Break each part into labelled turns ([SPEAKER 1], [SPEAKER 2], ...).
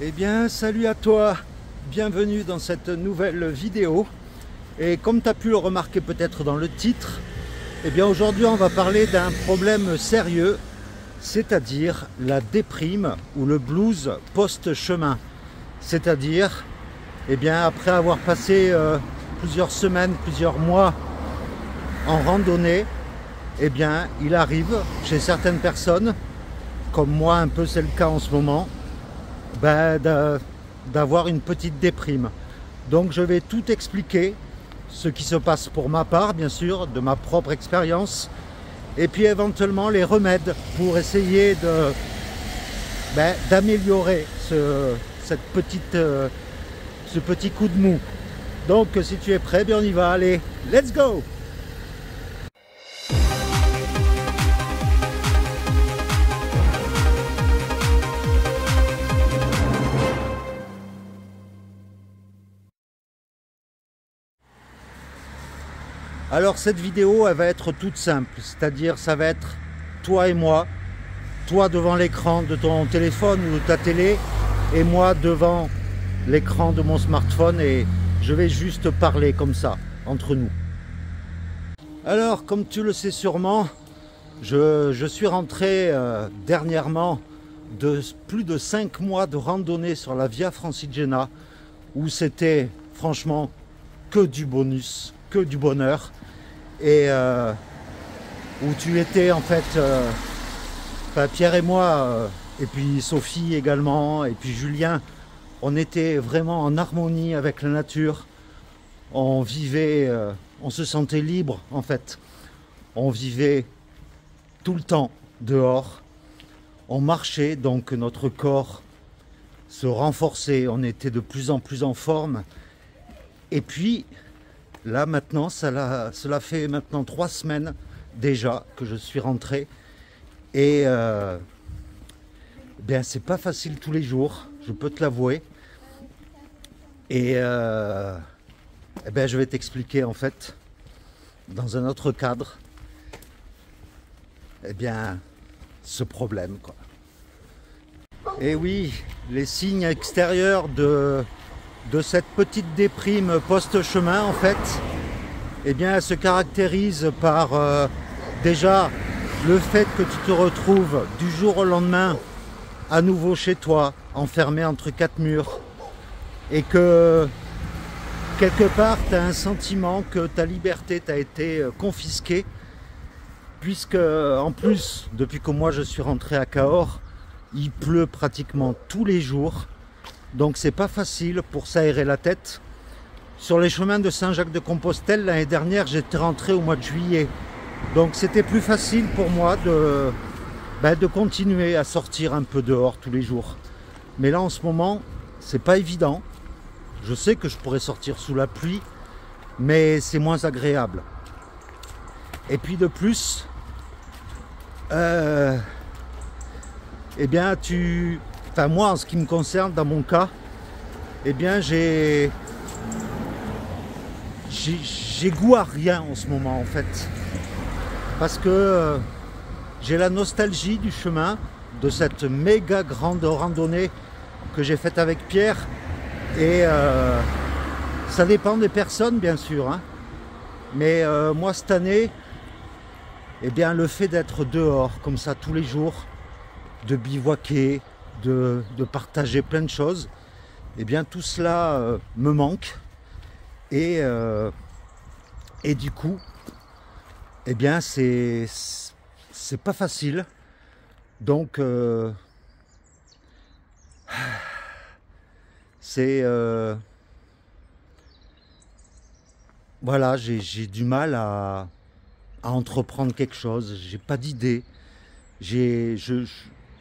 [SPEAKER 1] Eh bien, salut à toi, bienvenue dans cette nouvelle vidéo. Et comme tu as pu le remarquer peut-être dans le titre, eh bien aujourd'hui on va parler d'un problème sérieux, c'est-à-dire la déprime ou le blues post-chemin. C'est-à-dire, eh bien après avoir passé plusieurs semaines, plusieurs mois en randonnée, eh bien il arrive chez certaines personnes, comme moi un peu c'est le cas en ce moment, d'avoir une petite déprime. Donc je vais tout expliquer, ce qui se passe pour ma part bien sûr, de ma propre expérience, et puis éventuellement les remèdes pour essayer d'améliorer ce petit coup de mou. Donc si tu es prêt, bien on y va, allez, let's go! Alors cette vidéo, elle va être toute simple, c'est-à-dire ça va être toi et moi, toi devant l'écran de ton téléphone ou de ta télé, et moi devant l'écran de mon smartphone, et je vais juste parler comme ça, entre nous. Alors, comme tu le sais sûrement, je suis rentré dernièrement de plus de 5 mois de randonnée sur la Via Francigena, où c'était franchement que du bonus, que du bonheur, et où tu étais en fait, Pierre et moi, et puis Sophie également, et puis Julien, on était vraiment en harmonie avec la nature. On vivait, on se sentait libre en fait, on vivait tout le temps dehors, on marchait, donc notre corps se renforçait, on était de plus en plus en forme. Et puis là maintenant, cela fait maintenant 3 semaines déjà que je suis rentré, et bien c'est pas facile tous les jours, je peux te l'avouer, et je vais t'expliquer en fait dans un autre cadre ce problème quoi. Et oui, les signes extérieurs de cette petite déprime post-chemin en fait, elle se caractérise par déjà le fait que tu te retrouves du jour au lendemain à nouveau chez toi, enfermé entre 4 murs, et que quelque part tu as un sentiment que ta liberté t'a été confisquée, puisque en plus depuis que moi je suis rentré à Cahors, il pleut pratiquement tous les jours. Donc c'est pas facile pour s'aérer la tête. Sur les chemins de Saint-Jacques-de-Compostelle, l'année dernière, j'étais rentré au mois de juillet. Donc c'était plus facile pour moi de continuer à sortir un peu dehors tous les jours. Mais là en ce moment, c'est pas évident. Je sais que je pourrais sortir sous la pluie, mais c'est moins agréable. Et puis de plus, moi en ce qui me concerne, dans mon cas, j'ai goût à rien en ce moment en fait, parce que j'ai la nostalgie du chemin, de cette méga grande randonnée que j'ai faite avec Pierre, et ça dépend des personnes bien sûr, hein. Mais moi cette année, le fait d'être dehors comme ça tous les jours, de bivouaquer, de partager plein de choses, tout cela me manque, et du coup c'est pas facile. Donc voilà, j'ai du mal à entreprendre quelque chose, j'ai pas d'idée,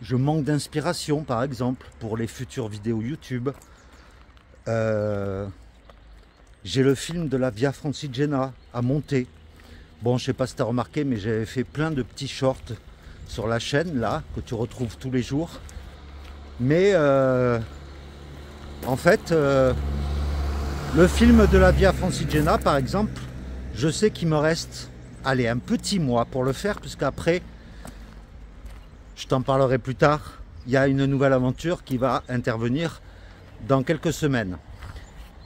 [SPEAKER 1] je manque d'inspiration par exemple pour les futures vidéos YouTube. J'ai le film de la Via Francigena à monter. Bon, je sais pas si tu as remarqué, mais j'avais fait plein de petits shorts sur la chaîne là, que tu retrouves tous les jours. Mais en fait, le film de la Via Francigena par exemple, je sais qu'il me reste, allez, un petit mois pour le faire, puisqu'après, je t'en parlerai plus tard, il y a une nouvelle aventure qui va intervenir dans quelques semaines.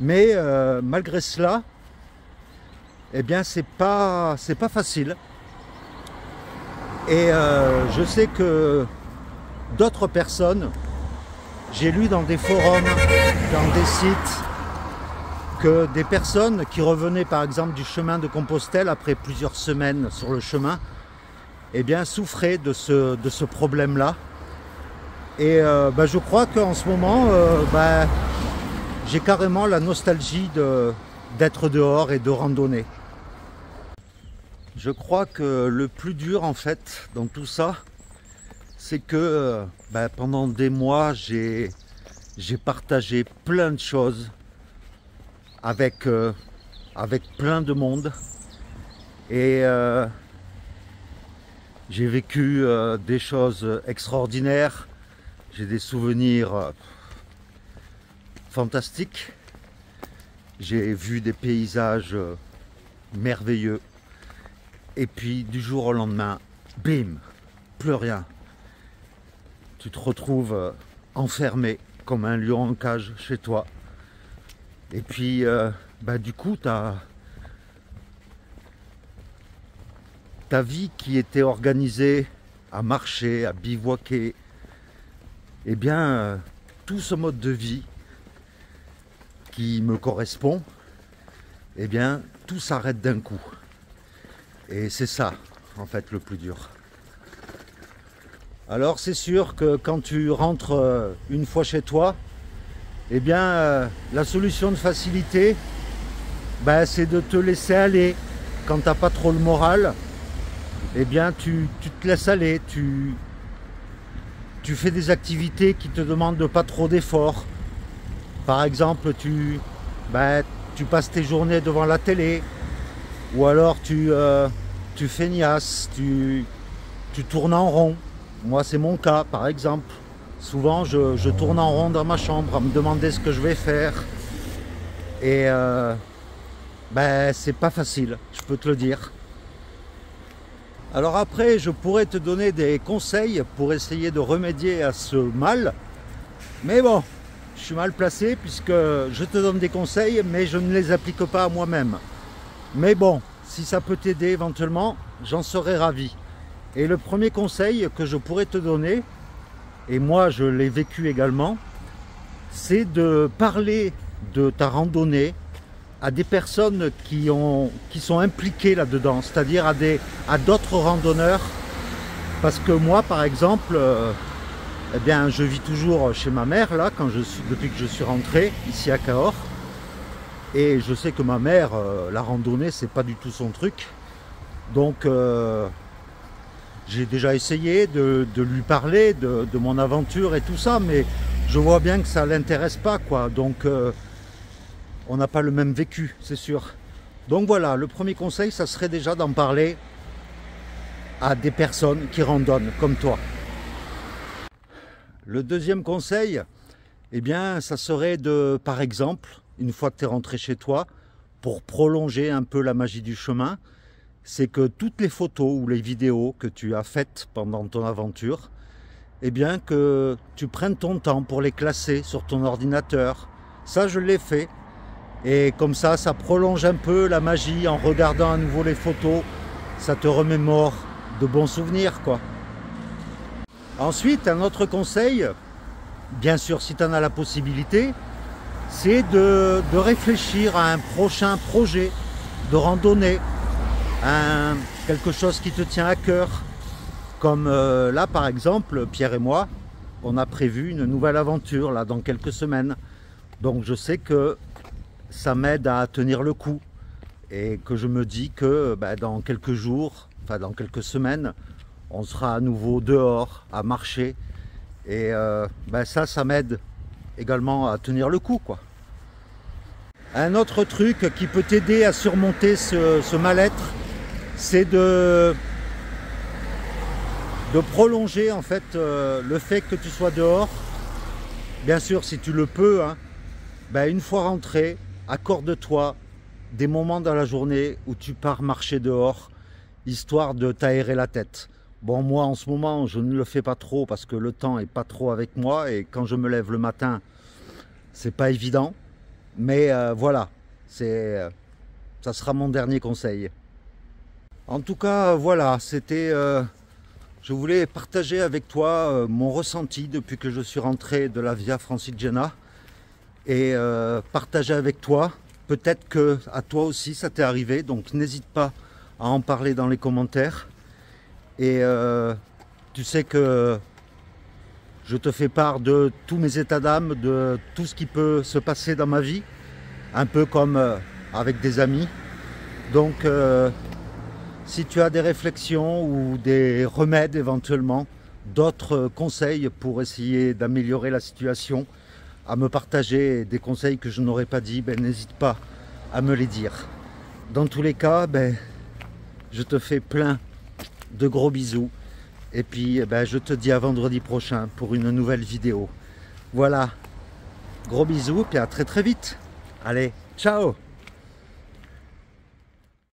[SPEAKER 1] Mais malgré cela, eh bien c'est pas facile. Et je sais que d'autres personnes, j'ai lu dans des forums, dans des sites, que des personnes qui revenaient par exemple du chemin de Compostelle après plusieurs semaines sur le chemin, eh bien souffraient de ce problème-là. Et je crois qu'en ce moment, j'ai carrément la nostalgie d'être dehors et de randonner. Je crois que le plus dur en fait dans tout ça, c'est que pendant des mois, j'ai partagé plein de choses avec plein de monde. Et j'ai vécu des choses extraordinaires. J'ai des souvenirs fantastiques. J'ai vu des paysages merveilleux. Et puis du jour au lendemain, bim, plus rien. Tu te retrouves enfermé comme un lion en cage chez toi. Et puis du coup, ta vie qui était organisée à marcher, à bivouaquer, eh bien, tout ce mode de vie qui me correspond, eh bien, tout s'arrête d'un coup. Et c'est ça, en fait, le plus dur. Alors, c'est sûr que quand tu rentres une fois chez toi, eh bien, la solution de facilité, c'est de te laisser aller. Quand tu n'as pas trop le moral, eh bien, tu te laisses aller, tu fais des activités qui te demandent pas trop d'efforts. Par exemple, tu passes tes journées devant la télé, ou alors tu feignasses, tu tournes en rond. Moi, c'est mon cas, par exemple. Souvent, je tourne en rond dans ma chambre à me demander ce que je vais faire. Et c'est pas facile, je peux te le dire. Alors après, je pourrais te donner des conseils pour essayer de remédier à ce mal. Mais bon, je suis mal placé puisque je te donne des conseils, mais je ne les applique pas à moi-même. Mais bon, si ça peut t'aider éventuellement, j'en serais ravi. Et le premier conseil que je pourrais te donner, et moi je l'ai vécu également, c'est de parler de ta randonnée à des personnes qui sont impliquées là-dedans, c'est-à-dire à d'autres randonneurs. Parce que moi, par exemple, eh bien, je vis toujours chez ma mère, là, depuis que je suis rentré, ici à Cahors. Et je sais que ma mère, la randonnée, c'est pas du tout son truc. Donc, j'ai déjà essayé de lui parler de mon aventure et tout ça, mais je vois bien que ça l'intéresse pas, quoi. Donc, on n'a pas le même vécu, c'est sûr. Donc voilà, le premier conseil, ça serait déjà d'en parler à des personnes qui randonnent comme toi. Le deuxième conseil, eh bien, ça serait de, par exemple, une fois que tu es rentré chez toi, pour prolonger un peu la magie du chemin, c'est que toutes les photos ou les vidéos que tu as faites pendant ton aventure, eh bien, que tu prennes ton temps pour les classer sur ton ordinateur. Ça, je l'ai fait. Et comme ça prolonge un peu la magie en regardant à nouveau les photos. Ça te remémore de bons souvenirs, quoi. Ensuite, un autre conseil, bien sûr si tu en as la possibilité, c'est de réfléchir à un prochain projet de randonnée, quelque chose qui te tient à cœur. Comme là par exemple, Pierre et moi, on a prévu une nouvelle aventure là dans quelques semaines. Donc je sais que ça m'aide à tenir le coup et que je me dis que dans quelques jours, enfin dans quelques semaines, on sera à nouveau dehors à marcher et ça m'aide également à tenir le coup, quoi. Un autre truc qui peut t'aider à surmonter ce mal-être, c'est de prolonger en fait le fait que tu sois dehors. Bien sûr si tu le peux, hein, une fois rentré, accorde-toi des moments dans la journée où tu pars marcher dehors, histoire de t'aérer la tête. Bon, moi en ce moment, je ne le fais pas trop parce que le temps est pas trop avec moi et quand je me lève le matin, c'est pas évident. Mais voilà, ça sera mon dernier conseil. En tout cas, voilà, je voulais partager avec toi mon ressenti depuis que je suis rentré de la Via Francigena et partager avec toi. Peut-être que à toi aussi ça t'est arrivé, donc n'hésite pas à en parler dans les commentaires. Et tu sais que je te fais part de tous mes états d'âme, de tout ce qui peut se passer dans ma vie, un peu comme avec des amis. Donc si tu as des réflexions ou des remèdes éventuellement, d'autres conseils pour essayer d'améliorer la situation, à me partager des conseils que je n'aurais pas dit, ben, n'hésite pas à me les dire. Dans tous les cas, ben, je te fais plein de gros bisous. Et puis ben, je te dis à vendredi prochain pour une nouvelle vidéo. Voilà, gros bisous, puis à très très vite. Allez, ciao!